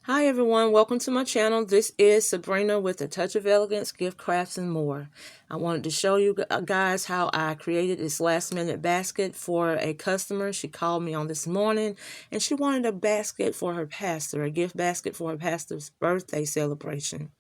Hi everyone, welcome to my channel. This is Sabrina with A Touch of Elegance, Gift Crafts, and more. I wanted to show you guys how I created this last minute basket for a customer. She called me on this morning and she wanted a basket for her pastor, a gift basket for her pastor's birthday celebration.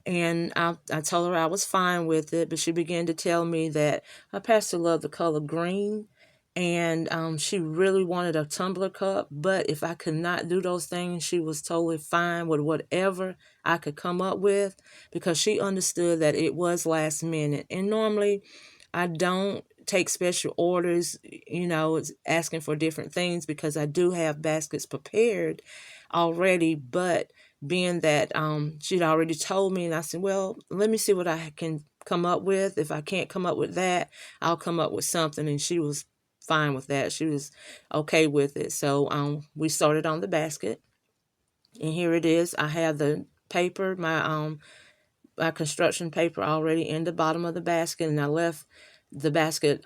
And I told her I was fine with it, but she began to tell me that her pastor loved the color green, and she really wanted a tumbler cup. But if I could not do those things, she was totally fine with whatever I could come up with, because she understood that it was last minute. And normally, I don't take special orders, it's asking for different things, because I do have baskets prepared already. But being that she'd already told me, and I said, well, let me see what I can come up with. If I can't come up with that, I'll come up with something. And she was fine with that. She was okay with it. So we started on the basket, and here it is. I have the paper, my construction paper, already in the bottom of the basket, and I left the basket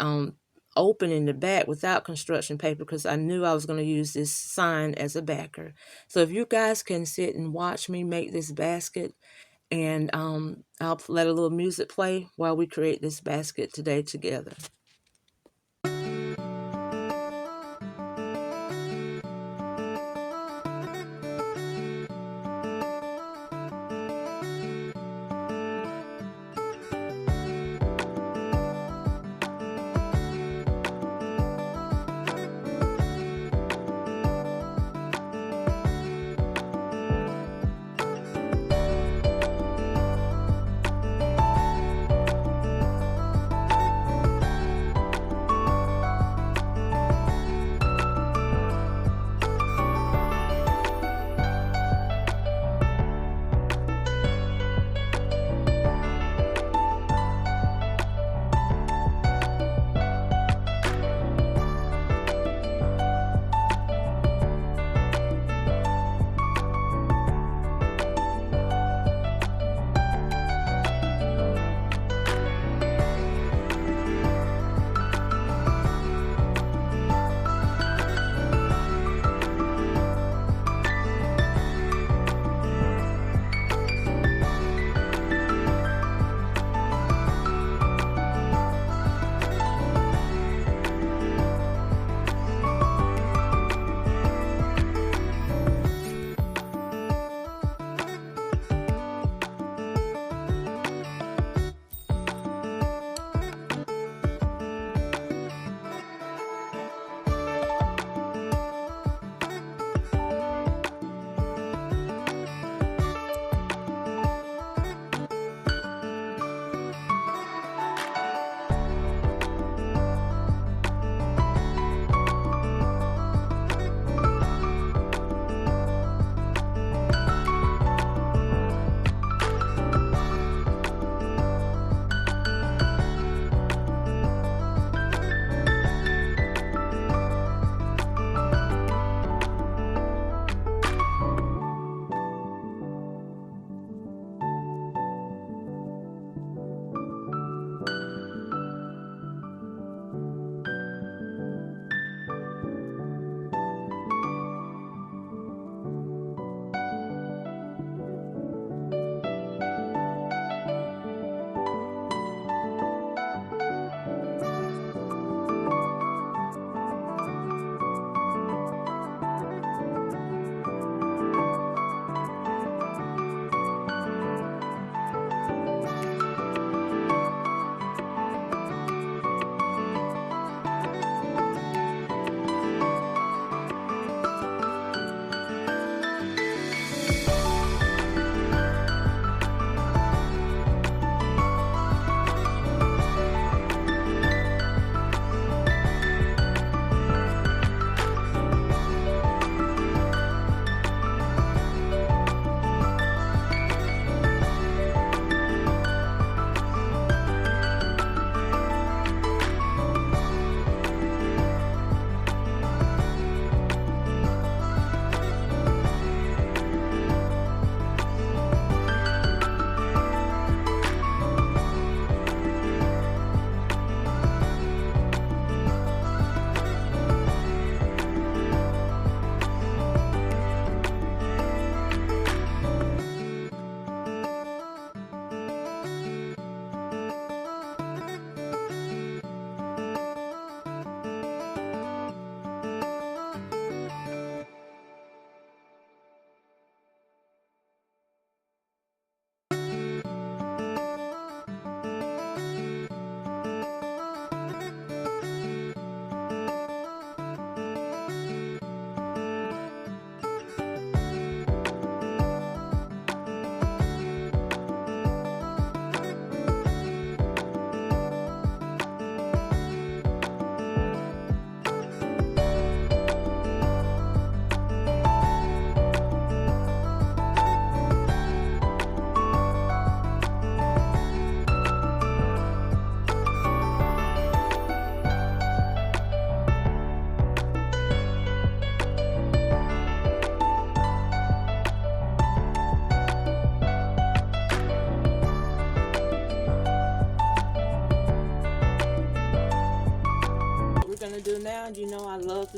open in the back without construction paper, because I knew I was going to use this sign as a backer. So if you guys can sit and watch me make this basket, and I'll let a little music play while we create this basket today together.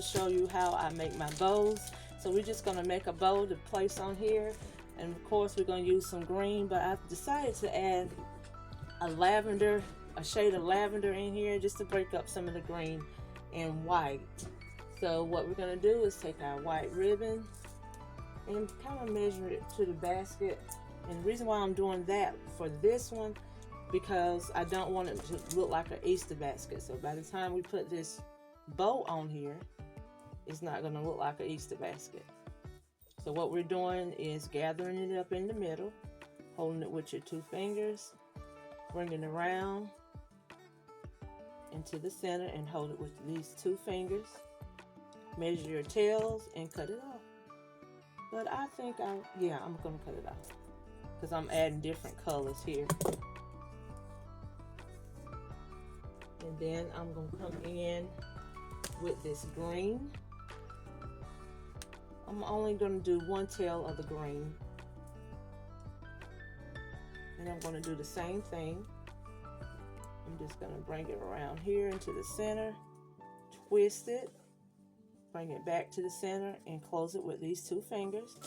show you how I make my bows. So we're just going to make a bow to place on here. And of course we're going to use some green, but I've decided to add a shade of lavender in here just to break up some of the green and white. So what we're going to do is take our white ribbon and kind of measure it to the basket. And the reason why I'm doing that for this one, because I don't want it to look like an Easter basket. So by the time we put this bow on here, it's not going to look like an Easter basket. So what we're doing is gathering it up in the middle, holding it with your 2 fingers, bringing it around into the center and hold it with these 2 fingers. Measure your tails and cut it off. But I think I'm going to cut it off because I'm adding different colors here. And then I'm going to come in with this green. I'm only going to do 1 tail of the green. And I'm going to do the same thing. I'm just going to bring it around here into the center, twist it, bring it back to the center, and close it with these 2 fingers.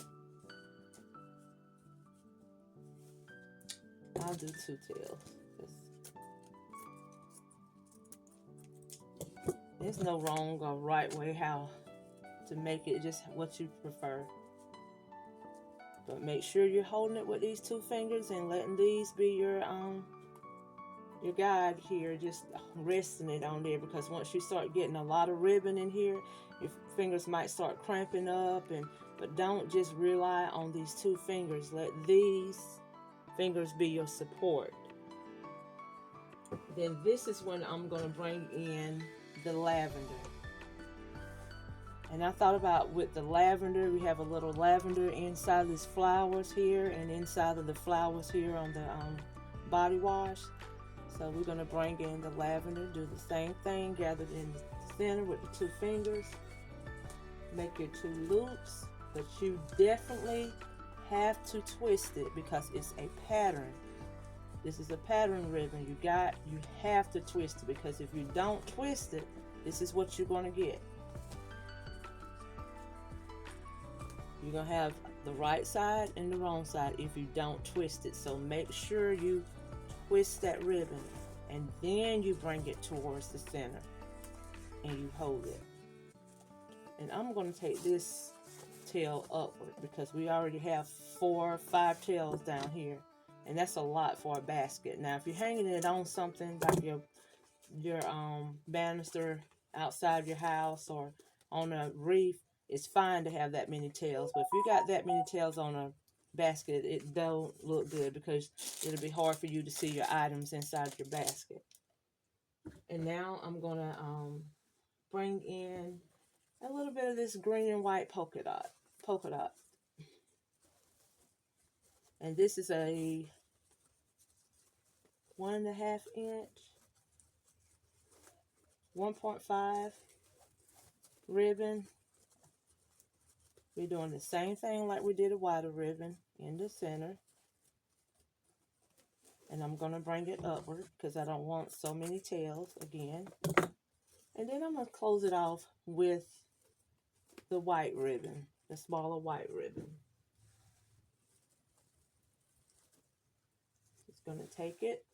I'll do 2 tails. There's no wrong or right way how to make it, just what you prefer. But make sure you're holding it with these 2 fingers and letting these be your guide here, just resting it on there, because once you start getting a lot of ribbon in here, your fingers might start cramping up. But don't just rely on these 2 fingers. Let these fingers be your support. Then this is when I'm going to bring in the lavender. And I thought about with the lavender, we have a little lavender inside these flowers here and inside of the flowers here on the body wash. So we're going to bring in the lavender, do the same thing, gather it in the center with the 2 fingers. Make your 2 loops, but you definitely have to twist it because it's a pattern. This is a pattern ribbon. You have to twist it, because if you don't twist it, this is what you're going to get. You're going to have the right side and the wrong side if you don't twist it. So make sure you twist that ribbon, and then you bring it towards the center and you hold it. And I'm going to take this tail upward because we already have 4 or 5 tails down here, and that's a lot for a basket. Now if you're hanging it on something like your banister outside your house or on a reef, it's fine to have that many tails. But if you got that many tails on a basket, it don't look good because it'll be hard for you to see your items inside your basket. And now I'm gonna bring in a little bit of this green and white polka dot. And this is a 1.5 inch, 1.5 ribbon. We're doing the same thing like we did a wider ribbon in the center. And I'm going to bring it upward because I don't want so many tails again. And then I'm going to close it off with the white ribbon, the smaller white ribbon. Just going to take it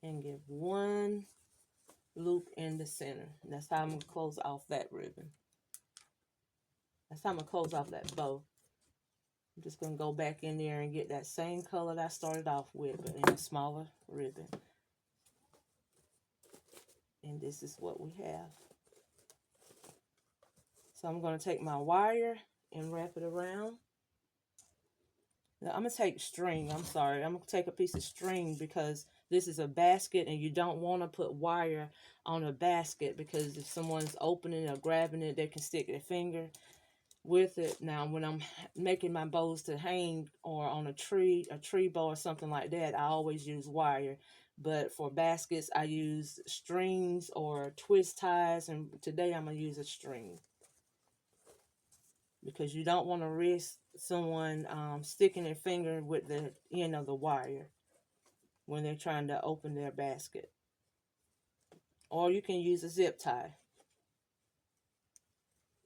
and give 1 loop in the center. And that's how I'm going to close off that ribbon. That's how I'm going to close off that bow. I'm just going to go back in there and get that same color that I started off with, but in a smaller ribbon. And this is what we have. So I'm going to take my wire and wrap it around. Now I'm going to take string. I'm sorry. I'm going to take a piece of string because this is a basket and you don't want to put wire on a basket, because if someone's opening or grabbing it, they can stick their finger with it. Now when I'm making my bows to hang or on a tree bow or something like that, I always use wire. But for baskets, I use strings or twist ties, and today I'm going to use a string. Because you don't want to risk someone sticking their finger with the end of the wire when they're trying to open their basket. Or you can use a zip tie.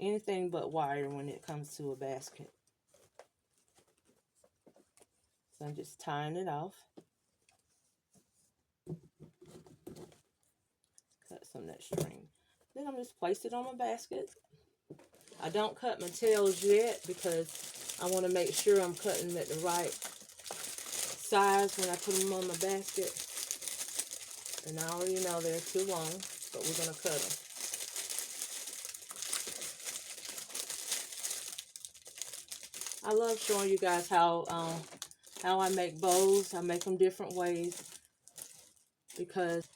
anything but wire when it comes to a basket. So I'm just tying it off. Cut some of that string. Then I'm just place it on my basket. I don't cut my tails yet because I want to make sure I'm cutting at the right size when I put them on my basket. And I already know they're too long, but we're going to cut them. I love showing you guys how I make bows. I make them different ways because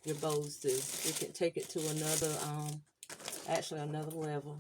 your bows do. You can take it to another, actually another level.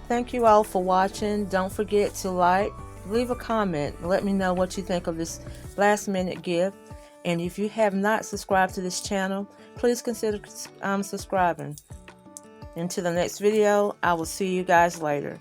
Thank you all for watching. Don't forget to like, leave a comment, let me know what you think of this last minute gift. And if you have not subscribed to this channel, please consider subscribing. Until the next video, I will see you guys later.